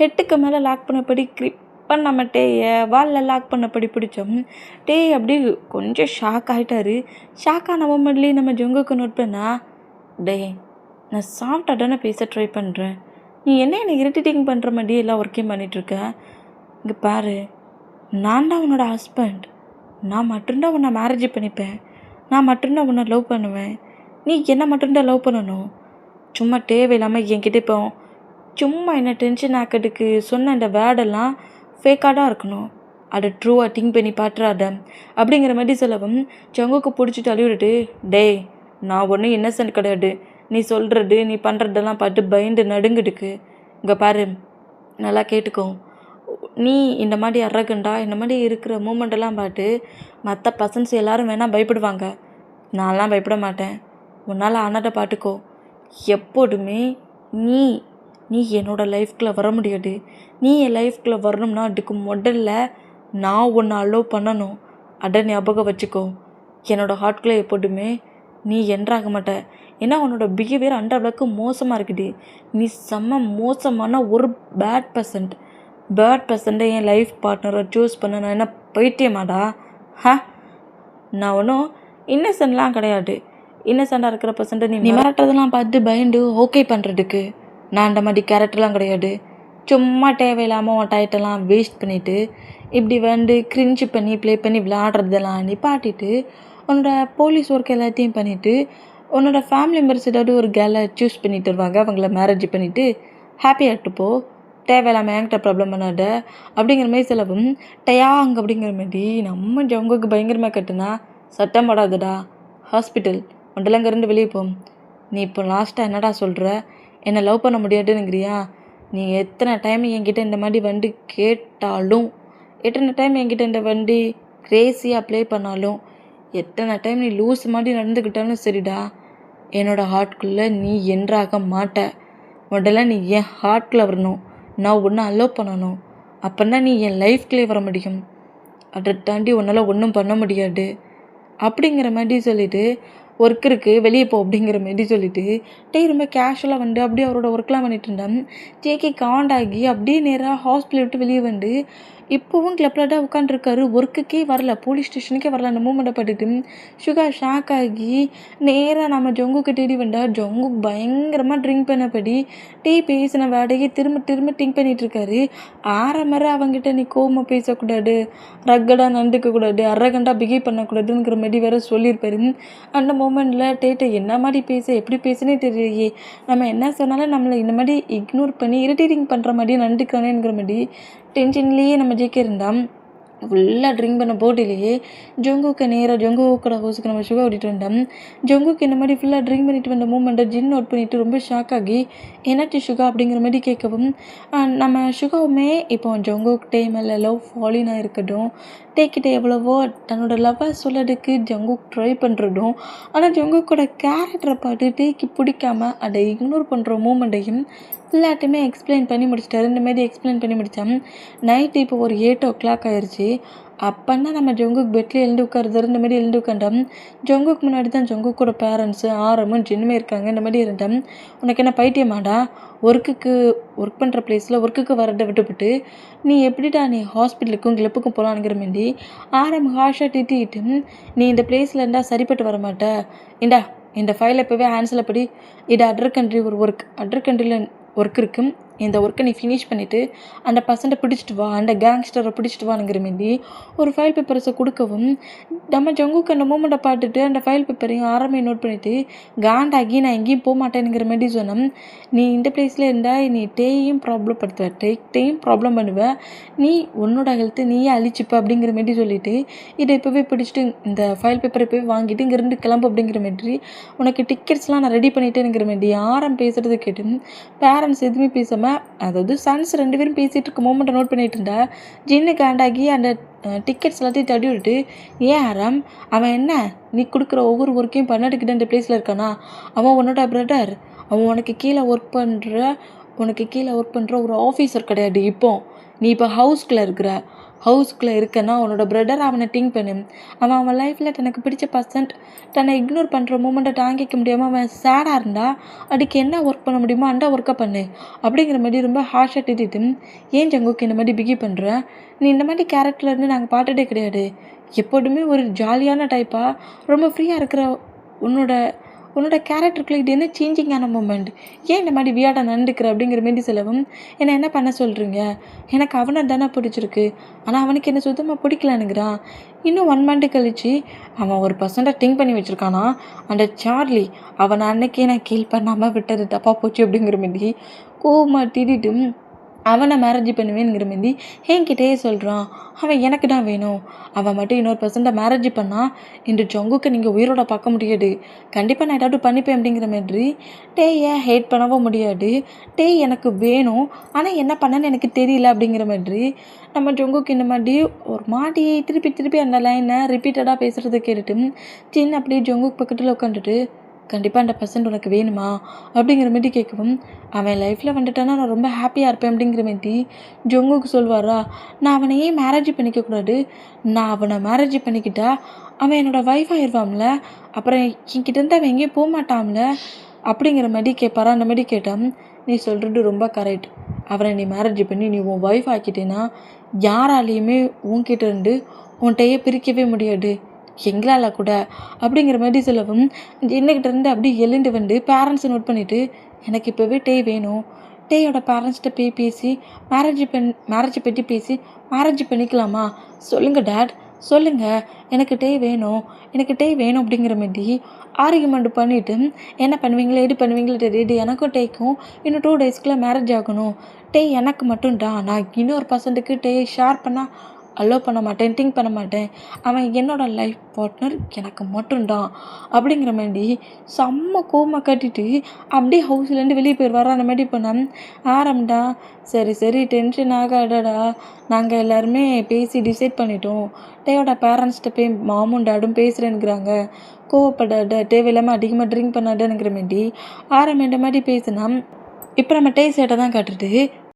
ஹெட்டுக்கு மேலே லாக் பண்ணப்படி கிரிப் நம்ம வாலில் லாக் பண்ணப்படி பிடிச்சோம். அப்படியே கொஞ்சம் ஷாக் ஆகிட்டாரு. ஷாக்கான மொமெண்ட்லேயே நம்ம ஜங்குக்கு நோட் பண்ணா, நான் சாஃப்டாக தானே பேச ட்ரை பண்ணுறேன், நீ என்னை இரிட்டேட்டிங் பண்ணுற மாதிரி எல்லா ஒர்க்கையும் பண்ணிகிட்ருக்க. இங்கே பாரு, நான் தான் உன்னோட ஹஸ்பண்ட். நான் மட்டும்தான் உன்னை மேரேஜ் பண்ணிப்பேன். நான் மட்டும்தான் உன்னை லவ் பண்ணுவேன். நீ என்னை மட்டும்தான் லவ் பண்ணணும். சும்மா தேவையில்லாமல் என்கிட்ட இப்போ சும்மா என்ன டென்ஷன் ஆக்கிறதுக்கு சொன்ன அந்த வேர்டெல்லாம் ஃபேக்காக தான் இருக்கணும். அதை ட்ரூவாக திங்க் பண்ணி பாட்டுறாத அப்படிங்கிற மாதிரி சொல்லவும் ஜங்குக்கு பிடிச்சிட்டு அழுவிட்டு, நான் ஒன்றும் இன்னசென்ட் கிடையாது. நீ சொல்கிறது நீ பண்ணுறதெல்லாம் பார்த்து பயந்து நடுங்கிடுக்கு. இங்கே பாரு, நல்லா கேட்டுக்கோ. நீ இந்த மாதிரி அரகண்டா இந்த மாதிரி இருக்கிற மூமெண்ட்டெல்லாம் பார்த்து மற்ற பசன்ஸ் எல்லோரும் வேணால் பயப்படுவாங்க. நான்லாம் பயப்பட மாட்டேன். உன்னால் ஆனதை பார்த்துக்கோ. எப்போதுமே நீ என்னோடய லைஃப்குள்ளே வர முடியாது. நீ என் லைஃப்குள்ளே வரணும்னா அதுக்கு முதல்ல நான் உன்னை அலோவ் பண்ணணும். அதை ஞாபகம் வச்சுக்கோ. என்னோடய ஹார்ட்குள்ளே எப்போதுமே நீ என்ட்ராக மாட்ட. ஏன்னா உன்னோட பிஹேவியர் அந்த அளவுக்கு மோசமாக இருக்குது. நீ செம்ம மோசமான ஒரு பேட் பர்சன்ட்டை என் லைஃப் பார்ட்னரை சூஸ் பண்ண நான் என்ன பைத்தியமாடா? நான் ஒன்றும் இன்னசென்ட்லாம் கிடையாது. இன்னசென்ட்டாக இருக்கிற பர்சன்ட்டை நீ மிரட்டுறதெல்லாம் பார்த்து பயந்து ஓகே பண்ணுறதுக்கு நான் அந்த மாதிரி கேரக்டர்லாம் கிடையாது. சும்மா தேவையில்லாமல் உன் டயட்டெல்லாம் வேஸ்ட் பண்ணிவிட்டு இப்படி வந்து கிரிஞ்சு பண்ணி ப்ளே பண்ணி விளையாடுறதெல்லாம் நிப்பாட்டிட்டு உன்னோட போலீஸ் ஒர்க் எல்லாத்தையும் பண்ணிவிட்டு உன்னோட ஃபேமிலி மெம்பர்ஸ் ஏதாவது ஒரு கேர்ளை சூஸ் பண்ணிட்டு வருவாங்க. அவங்கள மேரேஜ் பண்ணிவிட்டு ஹாப்பியாகிட்டு போ, தேவையில்லாமல் என்கிட்ட ப்ராப்ளம் பண்ணாத அப்படிங்கிற மாதிரி சொல்லவும் டயாங் அப்படிங்கிற மாதிரி நம்ம ஜங்குக்கு பயங்கரமாக கட்டுனா சத்தம் போடாதடா, ஹாஸ்பிட்டல் ஒன்றலங்கேருந்து வெளியே போ. நீ இப்போ லாஸ்ட்டாக என்னடா சொல்கிற, என்னை லவ் பண்ண முடியாதுன்னுங்கிறியா? நீ எத்தனை டைம் என்கிட்ட இந்த மாதிரி வண்டி கேட்டாலும், எத்தனை டைம் என்கிட்ட இந்த வண்டி கிரேஸியாக ப்ளே பண்ணாலும், எத்தனை டைம் நீ லூஸ் மாதிரி நடந்துக்கிட்டாலும் சரிடா, என்னோடய ஹார்ட்குள்ளே நீ என்றாக மாட்ட. முதல்ல நீ என் ஹார்ட்டில் வரணும், நான் ஒன்று அலோவ் பண்ணணும், அப்போன்னா நீ என் லைஃப்குள்ளே வர முடியும். அதை தாண்டி உன்னால் ஒன்றும் பண்ண முடியாது அப்படிங்கிற மாதிரி சொல்லிவிட்டு ஒர்க் இருக்குது வெளியே போ அப்படிங்கிற மாரி சொல்லிவிட்டு ரொம்ப கேஷுவலாக வந்து அப்படியே அவரோட ஒர்க்லாம் பண்ணிட்டு இருந்தான். ஜேகே காண்டாகி அப்படியே நேராக ஹாஸ்பிட்டல் விட்டு வெளியே வந்து இப்போவும் கிளப்லடாக உட்காந்துருக்காரு, ஒர்க்குக்கே வரல, போலீஸ் ஸ்டேஷனுக்கே வரல. அந்த மூமெண்ட்டை பார்த்துட்டு சுகா ஷாக் ஆகி நேராக நம்ம ஜங்குக்கு தேடி வந்தா. ஜங்கு பயங்கரமாக ட்ரிங்க் பண்ணபடி பேசின வேடையே திரும்ப திரும்ப திங்க் பண்ணிகிட்டு இருக்காரு. ஆரம்பர அவங்ககிட்ட நீ கோவமாக பேசக்கூடாது, ரக்கடாக நடந்துக்கக்கூடாது, அரகண்டாக பிஹேவ் பண்ணக்கூடாதுங்கிற மாதிரி வேறு சொல்லியிருப்பாரு. அந்த மூமெண்ட்டில் டேட்டை என்ன மாதிரி பேச எப்படி பேசுனே தெரியலையே, நம்ம என்ன சொன்னாலும் நம்மளை இந்த மாதிரி இக்னோர் பண்ணி இரிட்டேட்டிங் பண்ணுற மாதிரி நடந்துக்கிறானேங்கிற மாதிரி டென்ஷன்லேயே நம்ம ஜெயிக்க இருந்தால் ஃபுல்லாக ட்ரிங்க் பண்ண போட்டிலேயே ஜங்குக்கு நேராக ஜங்குவோட ஹவுஸுக்கு நம்ம சுகா ஓட்டிகிட்டு வந்தோம். ஜங்குக்கு இந்த மாதிரி ஃபுல்லாக ட்ரிங்க் பண்ணிட்டு வந்த மூமெண்ட்டை ஜின் நோட் பண்ணிவிட்டு ரொம்ப ஷாக் ஆகி என்னாச்சு சுகா அப்படிங்கிற மாதிரி கேட்கவும் நம்ம சுகாவுமே இப்போ ஜங்குக்கிட்டே மேலே லவ் ஃபாலினாக இருக்கட்டும், டேக்கிட்ட எவ்வளவோ தன்னோட லவ்வை சொல்லதுக்கு ஜங்குக் ட்ரை பண்ணுறதும், ஆனால் ஜங்குக்கோட கேரக்டரை பார்த்து டேக்கு பிடிக்காம அதை இக்னோர் பண்ணுற மூமெண்ட்டையும் எல்லாத்தையுமே எக்ஸ்பிளைன் பண்ணி முடிச்சிட்டாரு. இந்த மாதிரி எக்ஸ்பிளைன் பண்ணி முடித்தான். நைட்டு இப்போ ஒரு 8 o'clock ஆயிடுச்சு. அப்போன்னா நம்ம ஜங்குக் பெட்டில் எழுந்து உட்காருதாரு. இந்த மாதிரி எழுந்து உட்காந்தோம். ஜங்குக்கு முன்னாடி தான் ஜங்குக்கோட பேரண்ட்ஸு ஆரமும் ஜின்னுமே இருக்காங்க. இந்த மாதிரி இருந்தோம். உனக்கு என்ன பைத்தியமாடா, ஒர்க் பண்ணுற ப்ளேஸில் ஒர்க்குக்கு வரதை விட்டுவிட்டு நீ எப்படிடா நீ ஹாஸ்பிட்டலுக்கும் கிளப்புக்கும் போகலான்ங்கிற மாரி ஆரம் ஹாஷாக திட்டிட்டு நீ இந்த பிளேஸில் இருந்தால் சரிப்பட்டு வர மாட்ட, இந்த ஃபைலை இப்போவே ஹேண்ட்ஸில் படி, இது அதர் கண்ட்ரி ஒரு ஒர்க், அதர் கண்ட்ரியில் ஒர்க் இருக்குது, இந்த ஒர்க்கை நீ ஃபினிஷ் பண்ணிவிட்டு அந்த பர்சன்ட்டை பிடிச்சிட்டு வா, அந்த கேங்ஸ்டரை பிடிச்சிட்டு வாங்கிற மாரி ஒரு ஃபைல் பேப்பர்ஸை கொடுக்கவும் நம்ம ஜங்குக்கு அந்த மூமெண்ட்டை பார்த்துட்டு அந்த ஃபைல் பேப்பரையும் ஆரம்பி நோட் பண்ணிவிட்டு காண்டாகி நான் எங்கேயும் போக மாட்டேனுங்கிற மாதிரி சொன்னோம். நீ இந்த பிளேஸில் இருந்தால் நீ டேயும் ப்ராப்ளம் படுத்துவ, டேயும் ப்ராப்ளம் பண்ணுவேன், நீ உன்னோட ஹெல்த்து நீயே அழிச்சிப்ப அப்படிங்கிற மாரி சொல்லிவிட்டு இதை இப்போவே பிடிச்சிட்டு இந்த ஃபைல் பேப்பரை போய் வாங்கிட்டு இங்கேருந்து கிளம்பு அப்படிங்கிற மாதிரி உனக்கு டிக்கெட்ஸ்லாம் நான் ரெடி பண்ணிட்டேனுங்கிற மாதிரி ஆரம் பேசுகிறது கேட்டு பேரண்ட்ஸ் எதுவுமே பேசாமல், அதாவது சன்ஸ் 2 பேரும் பேசிகிட்டு இருக்க மூமெண்ட்டை நோட் பண்ணிகிட்டு இருந்தா ஜின்னு காண்டாகி அந்த டிக்கெட்ஸ் எல்லாத்தையும் தட்டி விட்டுட்டு ஏன் ஆரம், அவன் என்ன நீ கொடுக்குற ஒவ்வொரு ஒர்க்கையும் பண்ணட்டுக்கிட்ட இந்த பிளேஸில் இருக்கானா, அவன் உன்னோட பிரதர், அவன் உனக்கு கீழே ஒர்க் பண்ணுற ஒரு ஆஃபீஸர் கிடையாது. நீ இப்போ ஹவுஸ்குள்ளே இருக்கன்னா உன்னோட பிரதர் அவனை திங்க் பண்ணு. அவன் லைஃப்பில் தனக்கு பிடிச்ச பர்சன்ட் தன்னை இக்னோர் பண்ணுற மூமெண்ட்டை தாங்கிக்க முடியாமல் அவன் சேடாக இருந்தால் அதுக்கு என்ன ஒர்க் பண்ண முடியுமோ அந்த ஒர்க்கை பண்ணு அப்படிங்கிற மாதிரி ரொம்ப ஹார்ஷாக திட்டிட்டு ஏன் ஜங்குக்கு இந்த மாதிரி பிஹேவ் பண்ணுற, நீ இந்த மாதிரி கேரக்டர்லேருந்து நாங்கள் பார்த்ததே கிடையாது, எப்போதுமே ஒரு ஜாலியான டைப்பாக ரொம்ப ஃப்ரீயாக இருக்கிற உன்னோட கேரக்டருக்குள்ள இது என்ன சேஞ்சிங்கான மூமெண்ட், ஏன் இந்த மாதிரி வியாடாக நடந்துக்கிற அப்படிங்கிற மாரி செலவும் என்னை என்ன பண்ண சொல்கிறீங்க, எனக்கு அவனை தானே பிடிச்சிருக்கு, ஆனால் அவனுக்கு என்ன சுத்தமாக பிடிக்கலானுங்கிறான். இன்னும் 1 month கழிச்சு அவன் ஒரு பர்சன்ட்டை திங்க் பண்ணி வச்சுருக்கானா, அந்த சார்லி அவனை அன்னைக்கே நான் கீல் பண்ணாமல் விட்டது தப்பாக போச்சு அப்படிங்கிற மாரி கோவமாக திட்டிட்டு அவனை மேரேஜ் பண்ணுவேங்கிற மாரி என்கிட்டயே சொல்கிறான். அவன் எனக்கு தான் வேணும், அவன் மட்டும் இன்னொரு பர்சன்ட்டை மேரேஜ் பண்ணால் இந்த ஜங்குக்கு நீங்கள் உயிரோட பார்க்க முடியாது, கண்டிப்பாக நான் ஏதாவது பண்ணிப்பேன் அப்படிங்கிற மாதிரி ஏன் ஹேட் பண்ணவும் முடியாது, எனக்கு வேணும் ஆனால் என்ன பண்ணேன்னு எனக்கு தெரியல அப்படிங்கிற மாதிரி நம்ம ஜங்குக்கு இந்த மாதிரி ஒரு மாதிரி திருப்பி அந்த லைனை ரிப்பீட்டடாக பேசுகிறத கேட்டுட்டு சின்ன அப்படியே ஜங்குக்கு பக்கத்தில் உட்காந்துட்டு கண்டிப்பாக அந்த பர்சன்ட் உனக்கு வேணுமா அப்படிங்கிற மாதிரி கேட்கவும் அவன் லைஃப்பில் வந்துட்டானா நான் ரொம்ப ஹாப்பியாக இருப்பேன் அப்படிங்கிற மாதிரி ஜங்குக்கு சொல்வாரா, நான் அவனை ஏன் மேரேஜ் பண்ணிக்கக்கூடாது, நான் அவனை மேரேஜ் பண்ணிக்கிட்டா அவன் என்னோடய ஒய்ஃப் ஆயிடுவான்ல, அப்புறம் என்கிட்டேருந்து அவன் எங்கேயும் போக மாட்டான்ல அப்படிங்கிற மாதிரி கேட்பாரா. அந்த மாதிரி கேட்டான், நீ சொல்கிறது ரொம்ப கரெக்ட், அவனை நீ மேரேஜ் பண்ணி நீ உன் ஒய்ஃப் ஆக்கிட்டேன்னா யாராலையுமே உன்கிட்ட இருந்து உன்கிட்டயே பிரிக்கவே முடியாது, எங்களால் கூட அப்படிங்கிற மாதிரி சொல்லவும் என்னகிட்டேருந்து அப்படியே எழுந்து வந்து பேரண்ட்ஸை நோட் பண்ணிவிட்டு எனக்கு இப்போவே வேணும், டேயோட பேரண்ட்ஸ்கிட்ட போய் பேசி மேரேஜ் பற்றி பேசி மேரேஜ் பண்ணிக்கலாமா, சொல்லுங்கள் டேட் சொல்லுங்கள், எனக்கு டே வேணும், எனக்கு டே வேணும் அப்படிங்கிற மாரி ஆர்கியூமெண்ட் பண்ணிவிட்டு என்ன பண்ணுவீங்களா, எது பண்ணுவீங்களா தெரியுது, எனக்கும் டேக்கும் இன்னும் 2 டேஸ்க்குள்ளே மேரேஜ் ஆகணும். டே எனக்கு மட்டும்டா, நான் இன்னொரு பர்சன்ட்டுக்கு டே ஷேர் பண்ணால் அலோவ் பண்ண மாட்டேன், திங்க் பண்ண மாட்டேன். அவன் என்னோட லைஃப் பார்ட்னர் எனக்கு மட்டும்தான் அப்படிங்கிற மாரி செம்ம கோவமா காட்டிட்டு அப்படியே ஹவுஸ்லேருந்து வெளியே போயிடுவாரா. அந்த மாதிரி பண்ண ஆரம்டா, சரி சரி டென்ஷன் ஆகாதடா, நாங்கள் எல்லாருமே பேசி டிசைட் பண்ணிட்டோம். டேயோட பேரண்ட்ஸ்கிட்ட போய் மாமும் டாடும் பேசுகிறேன்னுக்குறாங்க, கோவப்படாத, தேவையில்லாமல் அதிகமாக ட்ரிங்க் பண்ணாதேங்கிற மாரி ஆரம் இந்த மாதிரி பேசுனா, இப்போ நம்ம டே சேட்டை தான் காட்டுறது.